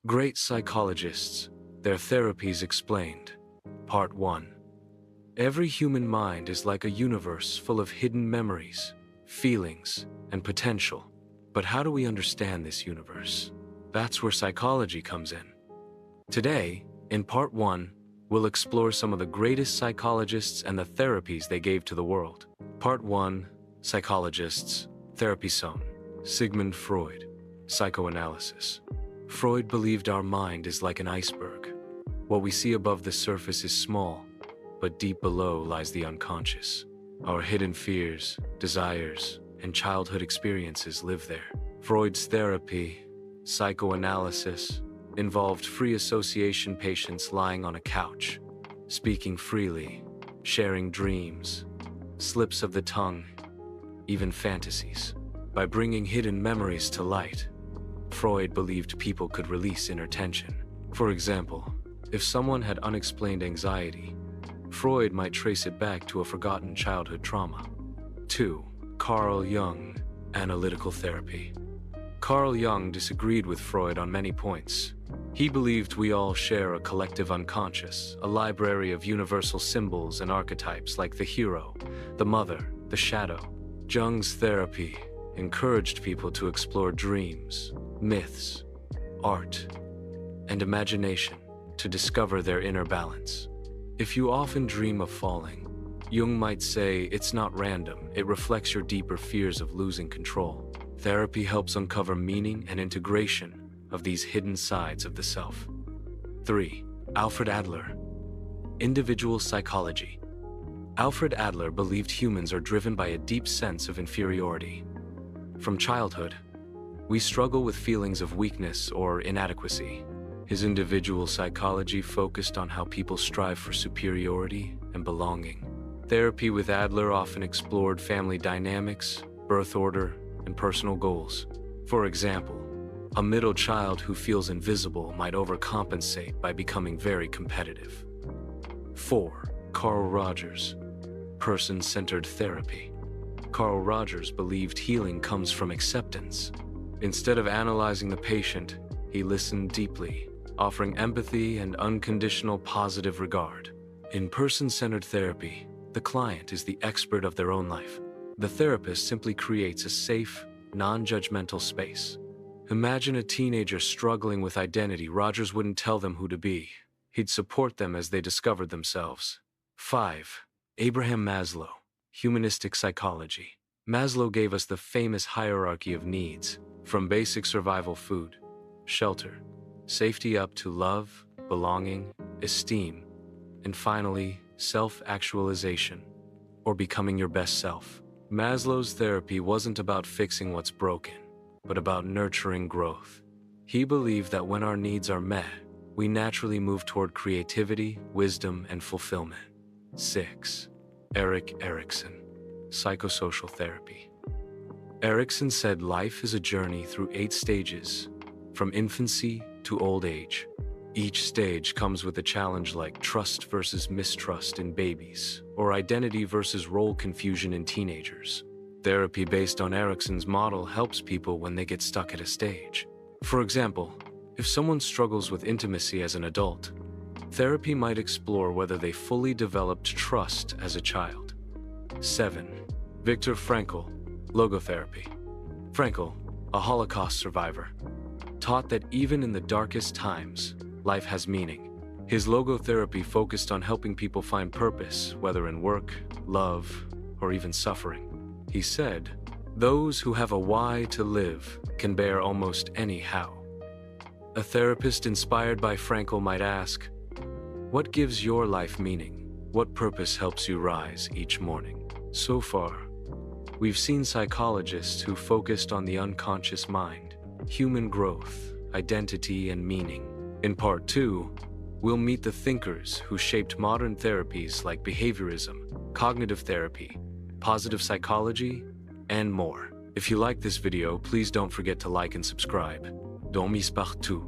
Great psychologists, their therapies explained. Part 1. Every human mind is like a universe full of hidden memories, feelings, and potential. But how do we understand this universe? That's where psychology comes in. Today, in Part 1, we'll explore some of the greatest psychologists and the therapies they gave to the world. Part 1. Psychologists, Therapy Zone. Sigmund Freud. Psychoanalysis. Freud believed our mind is like an iceberg. What we see above the surface is small, but deep below lies the unconscious. Our hidden fears, desires, and childhood experiences live there. Freud's therapy, psychoanalysis, involved free association patients lying on a couch, speaking freely, sharing dreams, slips of the tongue, even fantasies. By bringing hidden memories to light, Freud believed people could release inner tension. For example, if someone had unexplained anxiety, Freud might trace it back to a forgotten childhood trauma. 2. Carl Jung, Analytical Therapy. Carl Jung disagreed with Freud on many points. He believed we all share a collective unconscious, a library of universal symbols and archetypes like the hero, the mother, the shadow. Jung's therapy encouraged people to explore dreams, myths, art, and imagination to discover their inner balance. If you often dream of falling, Jung might say it's not random, it reflects your deeper fears of losing control. Therapy helps uncover meaning and integration of these hidden sides of the self. 3. Alfred Adler. Individual Psychology. Alfred Adler believed humans are driven by a deep sense of inferiority. From childhood, we struggle with feelings of weakness or inadequacy. His individual psychology focused on how people strive for superiority and belonging. Therapy with Adler often explored family dynamics, birth order, and personal goals. For example, a middle child who feels invisible might overcompensate by becoming very competitive. 4. Carl Rogers. Person-centered therapy. Carl Rogers believed healing comes from acceptance. Instead of analyzing the patient, he listened deeply, offering empathy and unconditional positive regard. In person-centered therapy, the client is the expert of their own life. The therapist simply creates a safe, non-judgmental space. Imagine a teenager struggling with identity. Rogers wouldn't tell them who to be. He'd support them as they discovered themselves. 5. Abraham Maslow. Humanistic Psychology. Maslow gave us the famous hierarchy of needs, from basic survival food, shelter, safety up to love, belonging, esteem, and finally, self-actualization, or becoming your best self. Maslow's therapy wasn't about fixing what's broken, but about nurturing growth. He believed that when our needs are met, we naturally move toward creativity, wisdom, and fulfillment. 6. Erik Erikson. Psychosocial Therapy. Erikson said life is a journey through 8 stages, from infancy to old age. Each stage comes with a challenge like trust versus mistrust in babies, or identity versus role confusion in teenagers. Therapy based on Erikson's model helps people when they get stuck at a stage. For example, if someone struggles with intimacy as an adult, therapy might explore whether they fully developed trust as a child. 7. Viktor Frankl. Logotherapy. Frankl, a Holocaust survivor, taught that even in the darkest times, life has meaning. His logotherapy focused on helping people find purpose, whether in work, love, or even suffering. He said, "Those who have a why to live can bear almost any how." A therapist inspired by Frankl might ask, what gives your life meaning? What purpose helps you rise each morning? So far, we've seen psychologists who focused on the unconscious mind, human growth, identity, and meaning. In Part 2, we'll meet the thinkers who shaped modern therapies like behaviorism, cognitive therapy, positive psychology, and more. If you like this video, please don't forget to like and subscribe. Don't miss partout.